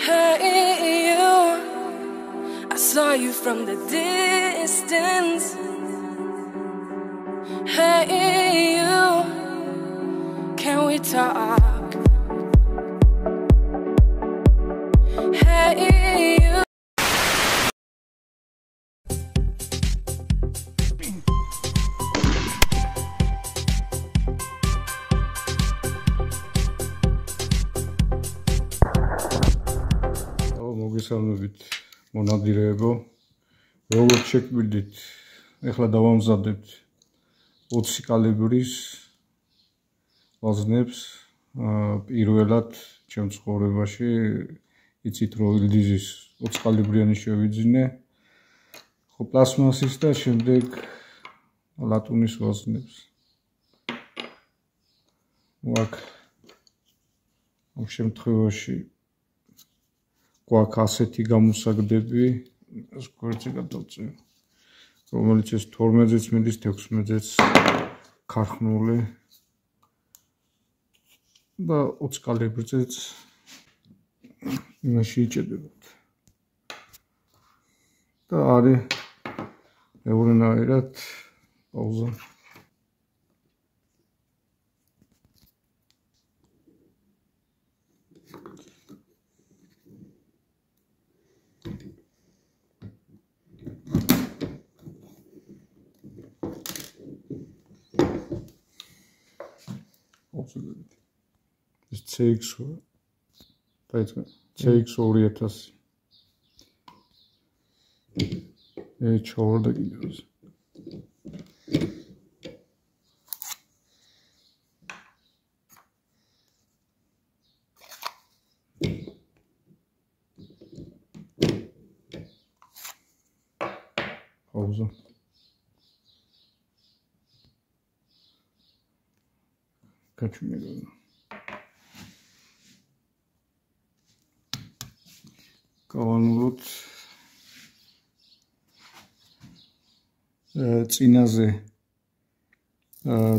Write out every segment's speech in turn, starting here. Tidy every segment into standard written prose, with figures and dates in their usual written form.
Hey you, I saw you from the distance. Hey you, can we talk? Hey you. მოგესალმებით მონადირეებო. როგორც შეგვიდით, ეხლა დავამზადებთ 20 კალიბრის ვაზნებს. პირველად ჩემ ცხოვრებაში იცით რომ ილდიზის 20 კალიბრიანი შევიძინე. ხო პლასმასის და შემდეგ ლატუნის ვაზნებს. აქ ამ შემთხვევაში გვაქვს ასეთი გამოსაგდები, ეს გვერდზე გადავწევ, რომელიც ეს 12-ზეც მიდის, 16-ზეც ქარხნული და 20 კალიბრზეც იმაში იჭედებათ. და არის ევრენაირად პაუზა. ეს CX დაიწყე CX 2000 ჩავარდა კიდევ პაუზა. გაჩვენე გავანულოთ წინაზე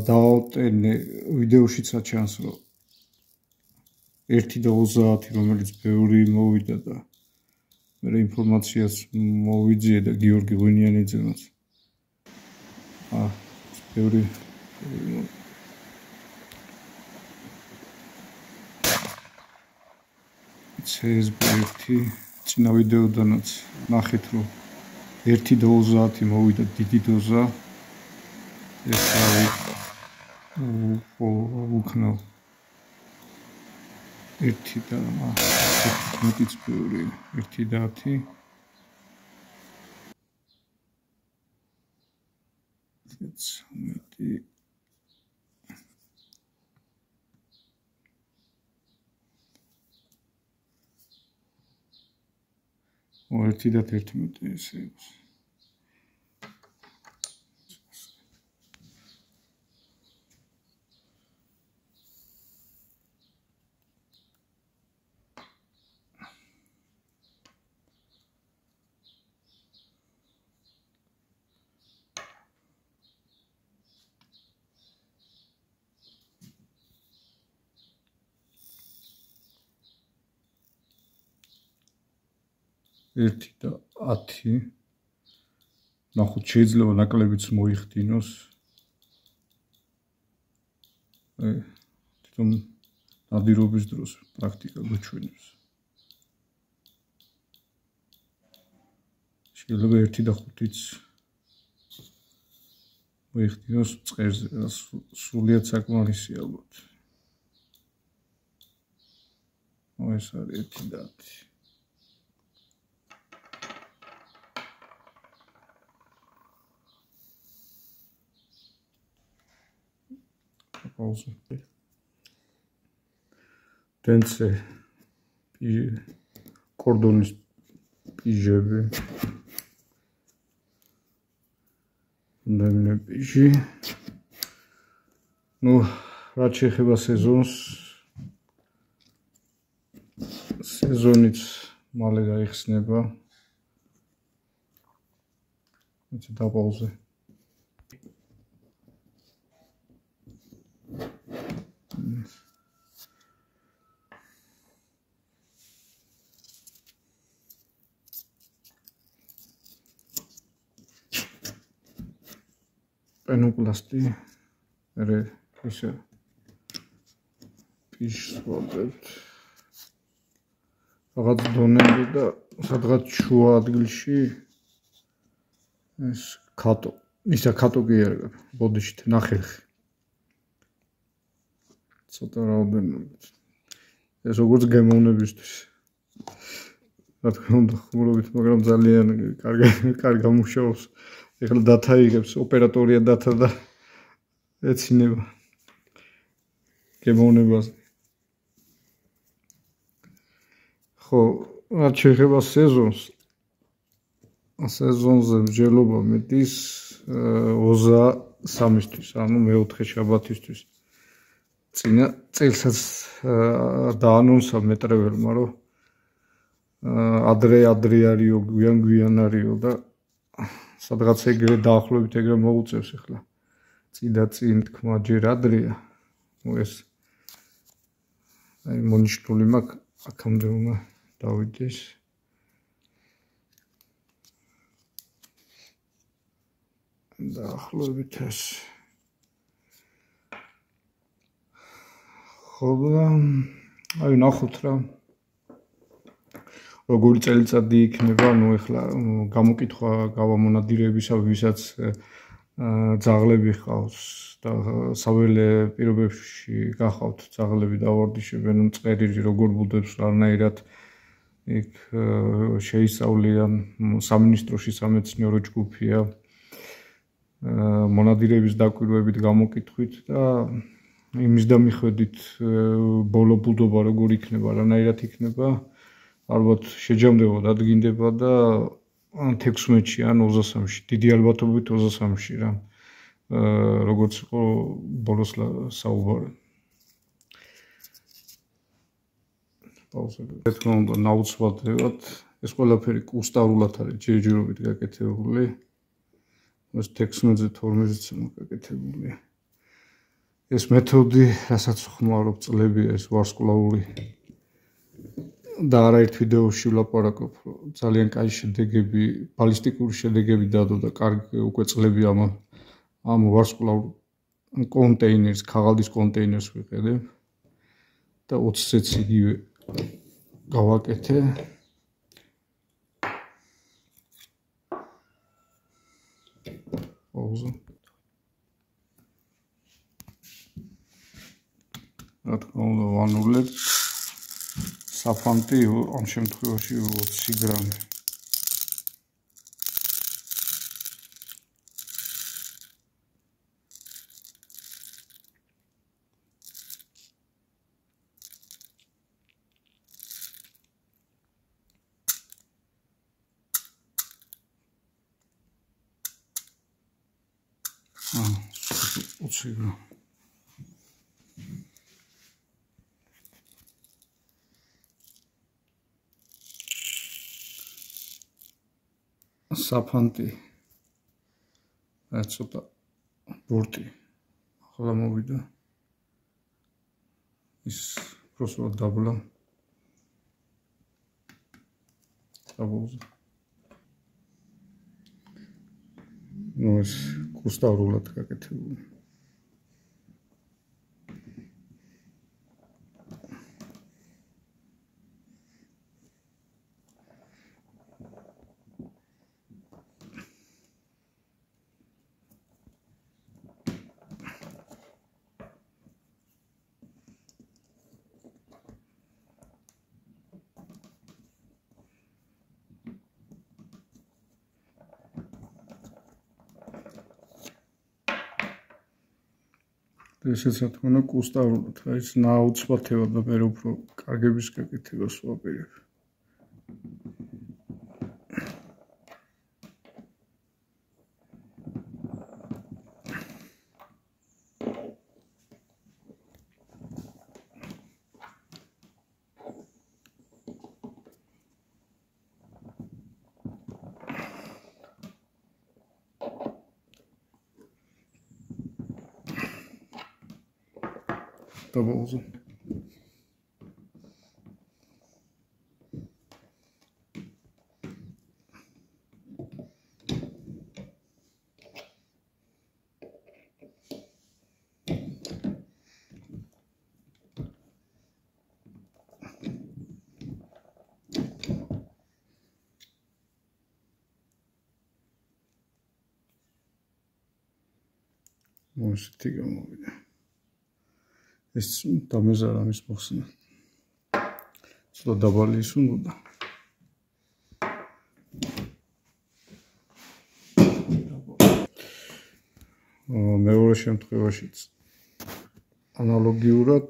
დავაუტენე ვიდეოშიც აჩანს რომ 1:30 რომელიც ბევრი მოვიდა და მე ინფორმაციას მოვიძიე და გიორგი ღვინიანიძემაც ბევრი CSB1 წინა ვიდეოდანაც ნახეთ რომ 1:30 მოვიდა დიდი დოზა. ეს არის უკნო 1 და 11-იც ბევრი 1:10 11 1:11 ესე იყოს. ერთი და 10 ნახოთ შეიძლება ნაკლებიც მოიხდინოს. თვითონ ნადირობის დროს პრაქტიკა გვეჩვენებს. შეიძლება 1 და 5-იც მოიხდინოს წყერზე, სრულიად საკმარისი ალბათ. ეს არის 1 და 10. Also, tense кордоნის პიჟები, ნემნე პიჟი. ნუ რაც შეეხება სეზონს, სეზონიც მალე გაიხსნება. ეცე დაპაუზე. პენოპლასტი მე ისე პიშს ვაკეთებ რაღაც დონემდე და სადღაც შუა ადგილში ეს კატო ისა კატო კი არა ბოდიშით ნახერხი ცოტა რაოდენობით ეს როგორც გემოვნებისთვის რა თქმა უნდა ხუმრობით მაგრამ ძალიან კარგი გამუშავებს ეხლა დატა იღებს ოპერატორია დატა და ეცინება გემოვნებას ხო რაც შეეხება სეზონზე მსჯელობა მეტის 23-თვის ანუ მეოთხე შაბათისთვის წინა წელსაც დაანონსა მეტრეველმა რომ ადრე არისო გვიან არისო და სადღაც ეგრე დაახლოებით ეგრე მოუწევს ახლა წინ თქმა ჯერ ადრეა ეს აი მონიშნული მაქვს აქამდე უნდა დავიდეს დაახლოებით ეს ხო აი ნახოთ რა როგორი წელიწადი იქნება ნუ ეხლა გამოკითხვა გავამონადირებისა ვისაც ძაღლები ხავს და საველე პირობებში გახავთ ძაღლები დავარდიშებენ მწყერი როგორ ბუდობს რანაირად იქ შეისწავლიან სამინისტროში სამეცნიერო ჯგუფია მონადირების დაკვირვებით გამოკითხვით და იმის და მიხედვით ბოლო ბუდობა როგორ იქნება რანაირად იქნება ალბათ შეჯამდება დადგინდება და 16-ში ან 23-ში დიდი ალბათობით 23-ში რა როგორც იყო ბოლოს საუბარი პაუზები თქმა უნდა ნაუცბადებლად ეს ყველაფერი კუსტარულად არის ჯერჯერობით გაკეთებული ეს 16-ზე 12-ზე მოკაკეთებული ეს მეთოდი რასაც ხმარობ წლებია ეს ვარსკვლავური და არაერთ ვიდეოში ვლაპარაკობ ძალიან კაი შედეგები ბალისტიკური შედეგები დადო და კარგი უკვე წლები ამ ვარსკვლავურ კონტეინერს ქაღალდის კონტეინერს ვიყიდებ და 20-ს იგივე გავაკეთე პაუზა რა თქმა უნდა ვანულებ საფანტი ამ შემთხვევაში 20 გრამი საფანტი ცოტა ბურტი ახლა მოვიდა ის პროსულად დაბლა საბოლოო ნუ ეს კუსტარულად გაკეთებული ესეც რა თქმა უნდა კუსტარულად რა ის ნაუცბათება და მე უფრო კარგების გაკეთებას ვაპირებ Pause. ესეთი გამოვიდა. ეს დამეზარა მის მოხსნა. ცოტა დაბალი ის უნდა. მეორე შემთხვევაშიც ანალოგიურად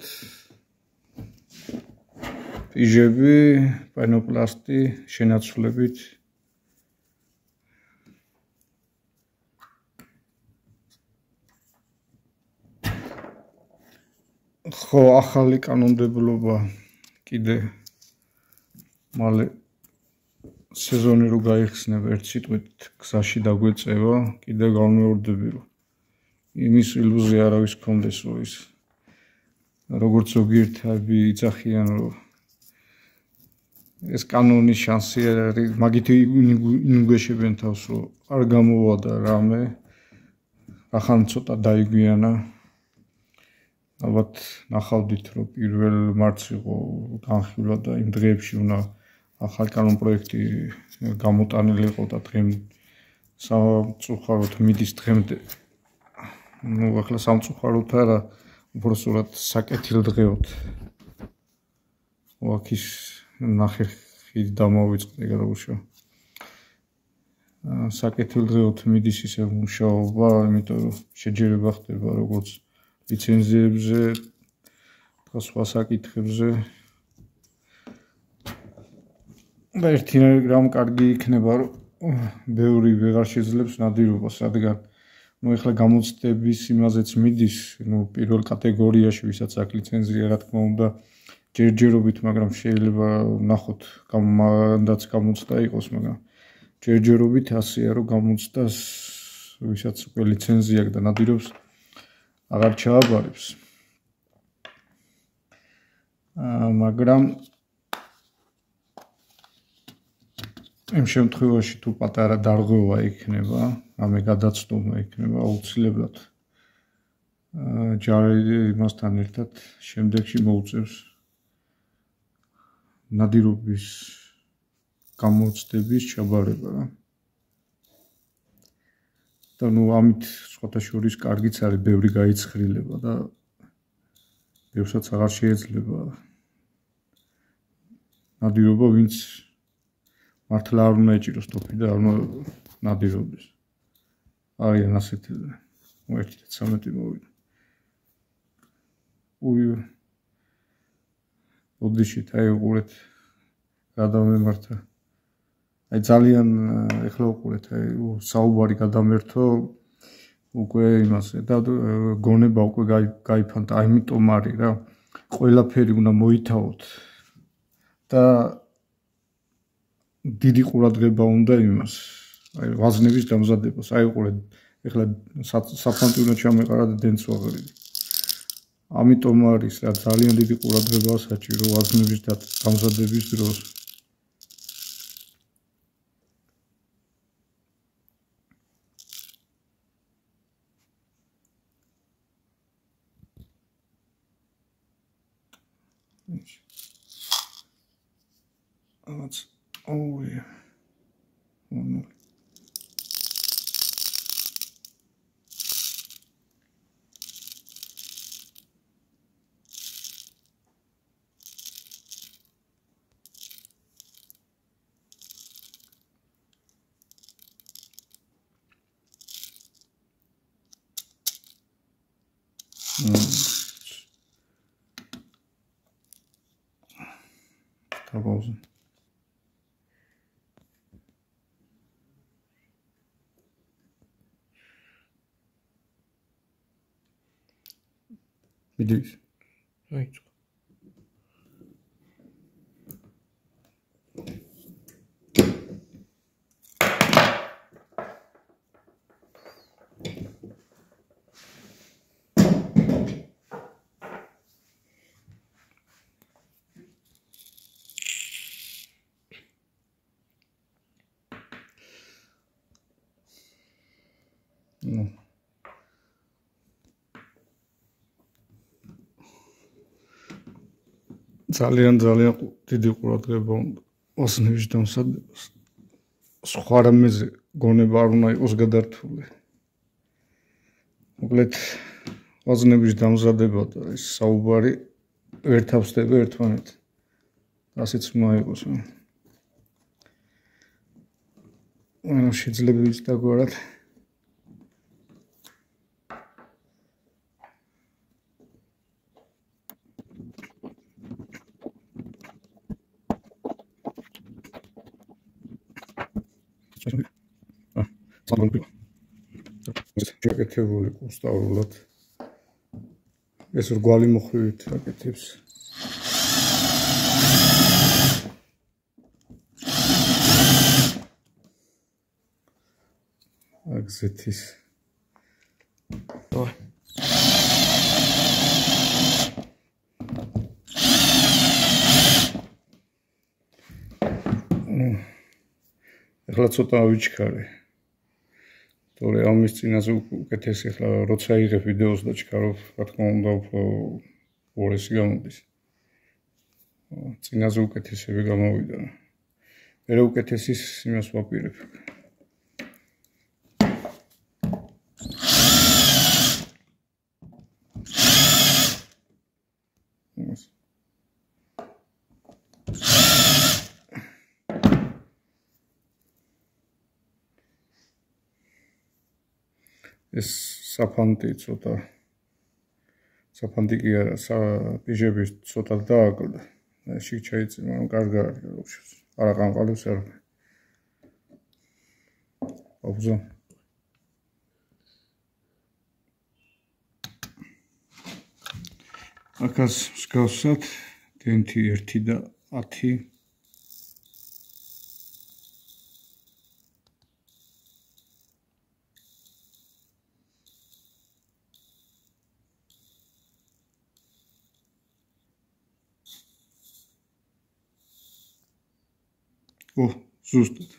პიჟები, პენოპლასტი შენაცვლებით ხო ახალი კანონმდებლობა კიდე მალე სეზონი რო გაიხსნება ერთ სიტყვით გზაში დაგვეწევა კიდე განმეორდები რომ იმის ილუზია არავის გქონდეს რომ ის როგორც ზოგიერთები იცახიან რომ ეს კანონის შანსი არის მაგით ინუგეშებენ თავს რომ არ გამოვადა რამე ახან ცოტა დაიგვიანა ალბათ ნახავდით რომ პირველ მარტს იყო განხილვა და იმ დღეებში უნდა ახალი კანონპროექტი გამოტანილი იყო და დღემდე სამწუხაროდ მიდის დღემდე ну ახლა სამწუხაროდ არა უბრალოდ საკეთილდღეოდ ვაკის ნახე ხიდ დამოვიწყდა გროუშო საკეთილდღეოდ მიდის ისე მუშაობა იმიტომ რომ შეჯერება ხდება როგორც ლიცენზიებზე და სხვა საკითხებზე და ერთი რამ კარგი იქნება რომ ბევრი ვეღარ შეძლებს ნადირობას რადგან ну ეხლა გამოცდების იმაზეც მიდის ну პირველ კატეგორიაში ვისაც აქვს ლიცენზია რა თქმა უნდა ჯერჯერობით მაგრამ შეიძლება ნახოთ მანდაც გამოცდა იყოს მაგრამ ჯერჯერობით ასეა რომ გამოცდას ვისაც უკვე ლიცენზია აქვს და ნადირობს აღარ ჩააბარებს მაგრამ იმ შემთხვევაში თუ პატარა დარღვევა იქნება ამე გადაცდომა იქნება აუცილებლად ჯარი იმასთან ერთად შემდეგში მოუწევს ნადირობის გამოცდების ჩაბარება რა და ნუ ამით სხვათა შორის კარგიც არის ბევრი გაიცხრილება და ბევრსაც აღარ შეიძლება ნადირობა ვინც მართლა არ უნდა ეჭიროს ტოფი და არ უნდა ნადირობის არიან ასეთი 1-13 მოვიდა ოდიშით აი უყურეთ გადამემართა აი ძალიან ეხლა უყურეთ აი საუბარი გადამერთო უკვე იმასე და გონება უკვე გაიფანტა აიმიტომ არის რა ყველაფერი უნდა მოითავოთ და დიდი ყურადღება უნდა იმას აი ვაზნების დამზადებას აი უყურეთ ეხლა საფანტი უნდა ჩამეყარა და დენც ვაღრიდი ამიტომ არის რა ძალიან დიდი ყურადღება საჭირო ვაზნების დამზადების დროს Oh yeah. Oh no. Tausend. Видишь? Right. No. ძალიან დიდი ყურადღება უნდა ოსნების დამზადებას. სხვა რამეზე გონება არ უნდა იყოს გადართული. მოკლედ სხვა ზნების დამზადება და ეს საუბარი ვერ თავსდება ერთმანეთთან. ასეც უნდა იყოს. ანუ შეიძლება ის დაგვარად შეკეთებული კუსტავრულად ეს რგვალი მოხვივით აკეთებს აგზეთის ეხლა ცოტა ავიჩქარე თორე ამის წინაზე უკეთეს ეხლა როცა იღებ ვიდეოს და ჩქარობ რა თქმა უნდა უფრო უორესი გამოდის წინაზე უკეთესები გამოვიდა მერე უკეთესის იმას ვაპირებ ეს საფანტი ცოტა საფანტი კი არა პიჟები ცოტა დააკლდა შიგ ჩაიწი მაგრამ კარგა არის არა ყანყალებს არ აუზო აქაც მსგავსად დენტი 1 და 10 ზუსტად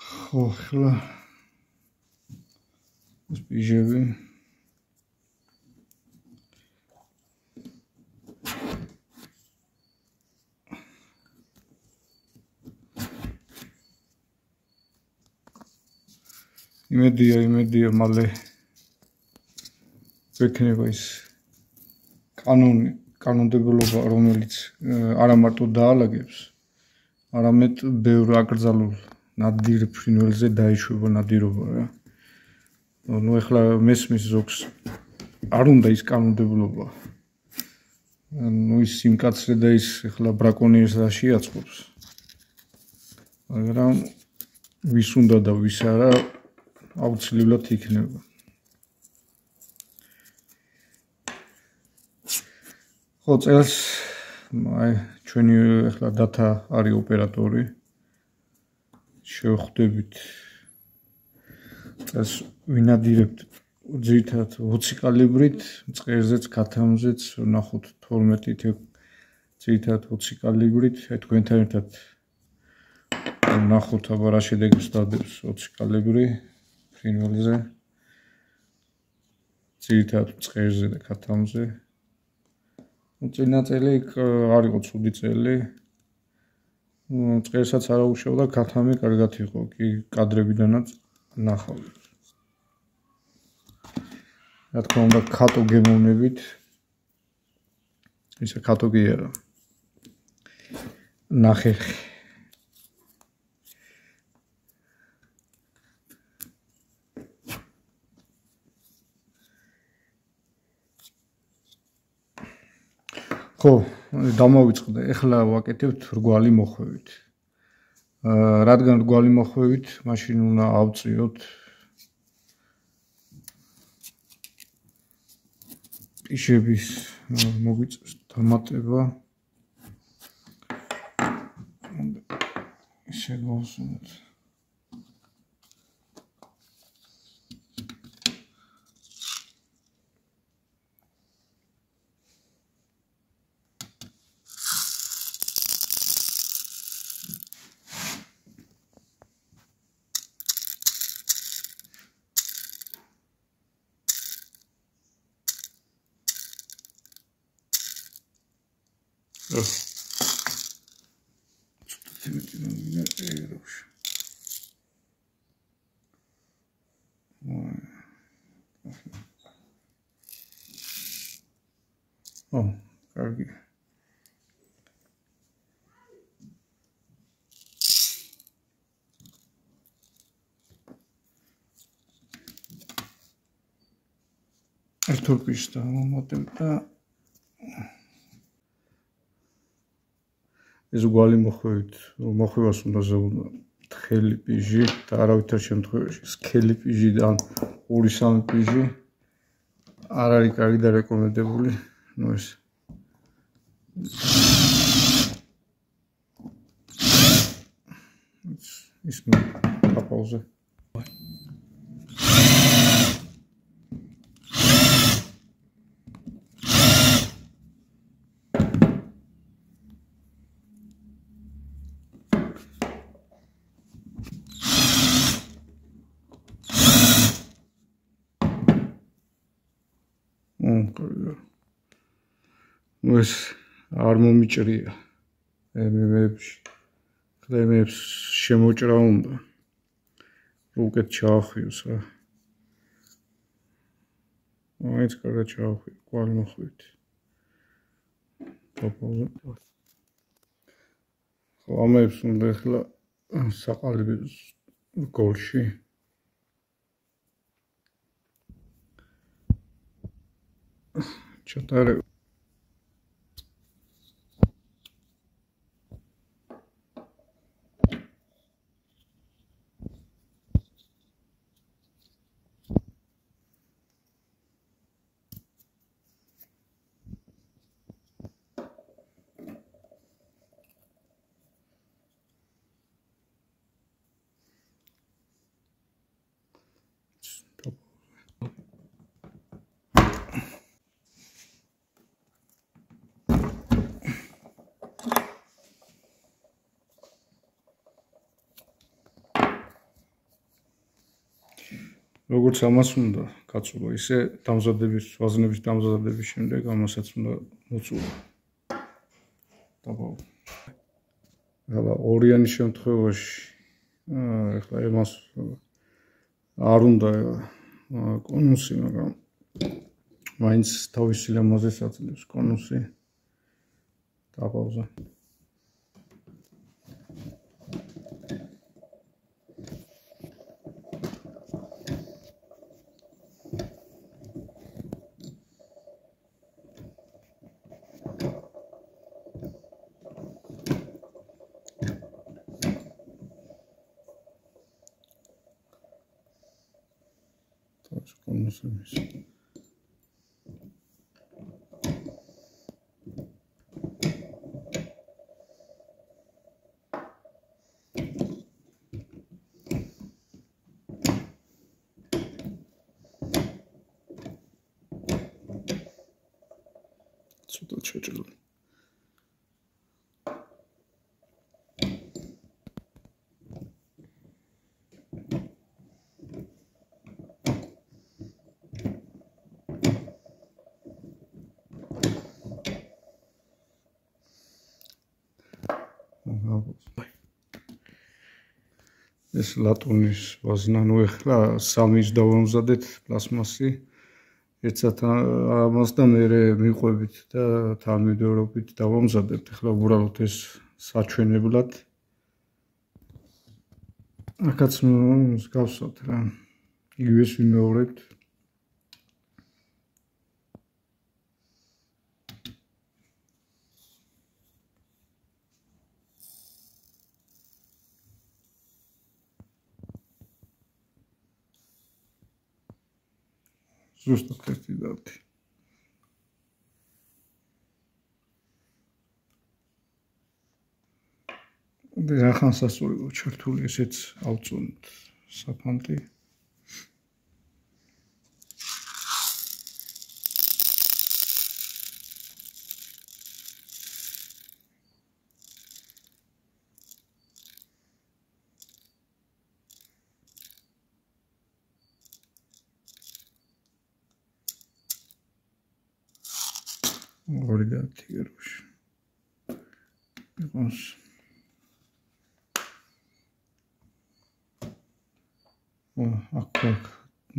ხო ხლა ეს პიჟები იმედია მალე ვექნება ის კანონმდებლობა რომელიც არა მარტო დაალაგებს არამედ ბევრ აკრძალულ ნადირ ფრინველზე დაიშვება ნადირობა რა ნუ ეხლა მესმის ზოგს არ უნდა ის კანონმდებლობა ნუ ის სიმკაცრე და ის ეხლა ბრაკონიერს და შეაწყობს მაგრამ ვის უნდა და ვის არა აუცილებლად იქნება. ხო წელს აი ჩვენი ახლა data არის ოპერატორი. შევხვდებით წელს ვინადირებთ ძირითადად 20 კალიბრით, მწყერზეც, ქათამზეც, ნახოთ 12 ძირითადად 20 კალიბრით, თქვენთან ერთად ნახოთ აბა რა შედეგებს დადებს 20 კალიბრი. ფრინველზე ძირითადად მწყერზე და ქათამზე წინა წელი არ იყო ცუდი წელი მწყერსაც არ აუშავდა ქათამი კარგად იყო კი კადრებიდანაც ნახავთ რა თქმა უნდა ქატო გემოვნებით ისა ქატო კი არა ნახერხი ხო, დამოვიწყდა. ეხლა ვაკეთებთ რგვალი მოხვევით. რადგან რგვალი მოხვევით, მაშინ უნდა ავწიოთ პიშების მოგვიწევს დამატება. ისე გავუსუნოთ. კარგი. ერთულ პიშს დავამატებ და ეს გვალი მოხვევას უნდა ზეუნო თხელი პიჟი და არავითარ შემთხვევაში სქელი პიჟიდან 2-3 პიჟი არ არის კარგი და რეკომენდებული. ნუ ეს ისმე აპაუზე. ეს არ მომიჭრია ემემებს შემოჭრა უნდა უკეთ ჩაახვიოს რა მაინც კარგად ჩაახვიო კვალი მოხვით ხო ამებს უნდა ახლა საყალიბის გოლში ჩატარე როგორც ამას უნდა გაწურო, ისე დამზადების, ვაზნების დამზადების შემდეგ ამასაც უნდა მოწურო. დაბაო. ახლა ორიანი შემთხვევაში ახლა იმას არ უნდა კონუსი, მაგრამ მაინც თავისი ლამაზეს აძლევს კონუსი. დაბაოზე. კონუსების ცოტა ჩაჭრილ ეს ლატუნის ვაზნა, ნუ ახლა 3-ის დავამზადეთ პლასმასი. ერთსათ ამას და მერე მიყვებით და თანმიმდევრობით დავამზადებთ. ახლა უბრალოდ ეს საჩვენებლად. აქაც მსგავსად რა. იგივეს ვიმეორებთ. ზუსტად ერთი დავთი. და ახანს ასწორებო ჩართული ესეც ავწონთ საფანტი. ორი და 10 გროში. იყოს. აქ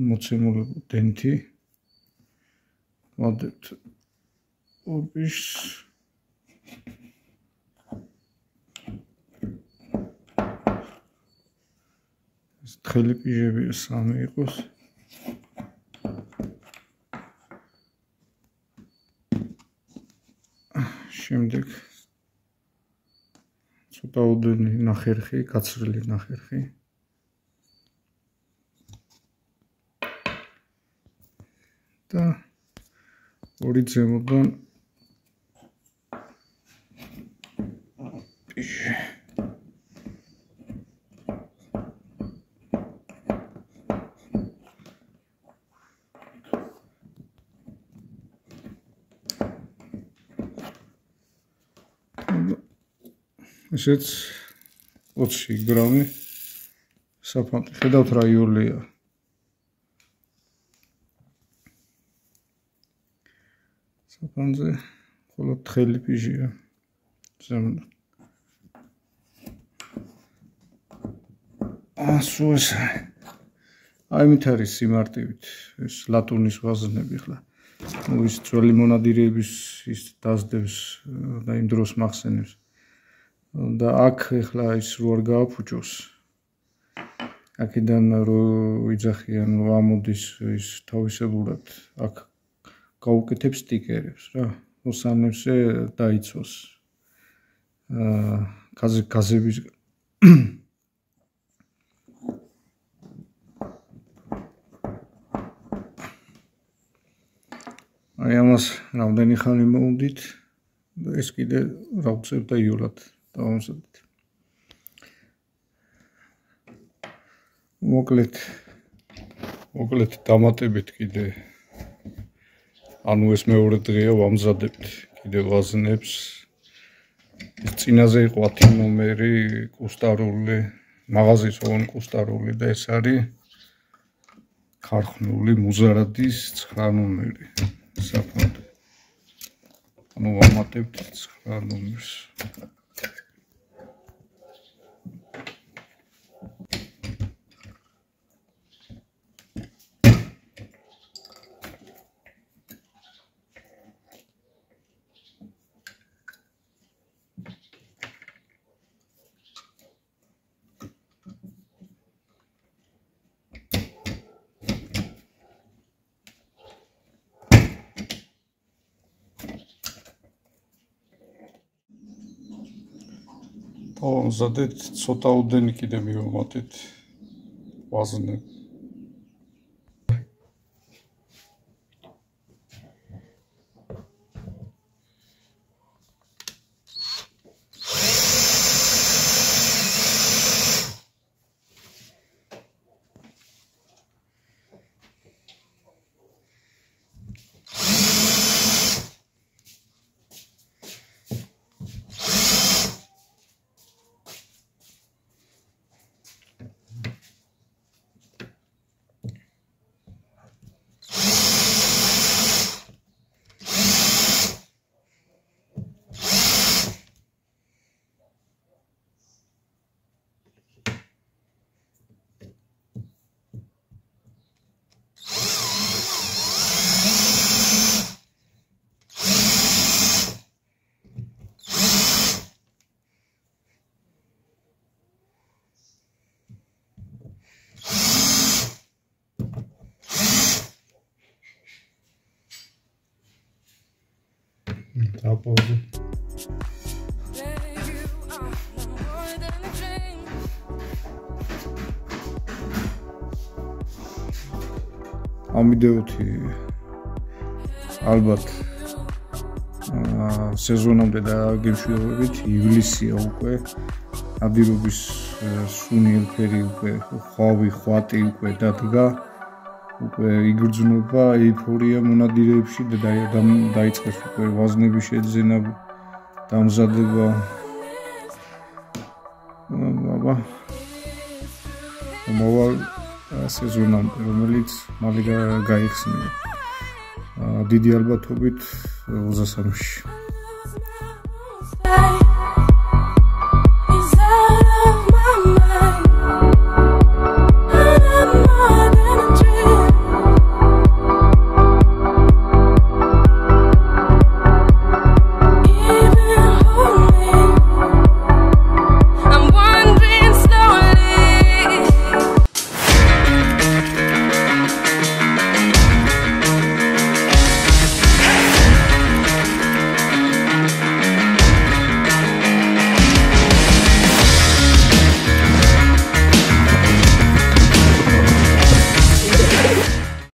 მოცემული დენტი. ვადებთ ორბიშს. ეს თხელი პიჟებია 3 იყოს. შემდეგ ცოტა ოდენი ნახერხი, გაცრილი ნახერხი. და ორი ზემოდან პიჟი. ესეც 20 გრამი საფანტი. ხედავთ რა იოლია. საფანზე მხოლოდ თხელი პიჟია. ზემოდან. ასო ეს აიმით არის სიმარტივით ეს ლატუნის ვაზნები ხლა. ნუ ის ძველი მონადირეების ის დაზდებს და იმ დროს მახსენებს. და აქ ეხლა ის რო არ გააფუჭოს. აქედან რო ვიძახიან რომ ამოდის ის თავისებურად აქ გაუკეთებს სტიკერებს რა. მოსანებზე დაიცოს. გაზების აი ამას რამდენი ხანი მოვდით და ეს კიდე რა უწევდა იოლად დავამზადეთ. მოკლედ დამატებით კიდე ანუ ეს მეორე დღეა ვამზადებთ კიდე ვაზნებს. ეს წინაზე იყო 10 ნომერი კუსტარული, მაღაზიის ოღონდ კუსტარული და ეს არის ქარხნული მუზარადის 9 ნომერი საფონდო. ანუ ვამატებთ 9 ნომერს. დავამზადეთ ცოტა ოდენი კიდე მივამატეთ ვაზნები. Tapauzu. Am ვიდეოთი ალბათ სეზონამდე დაგემშვიდობებით. ივლისია უკვე, ნადირობის სუნიერი უკვე ხვავი, ხვატი უკვე დადგა. უკვე იგრძნობა ეიფორია მონადირეებში და დაიწყეს უკვე ვაზნების შეძენა, დამზადება. აბა მოვალ სეზონამდე, რომელიც მალე გაიხსნება. დიდი ალბათობით 23-ში.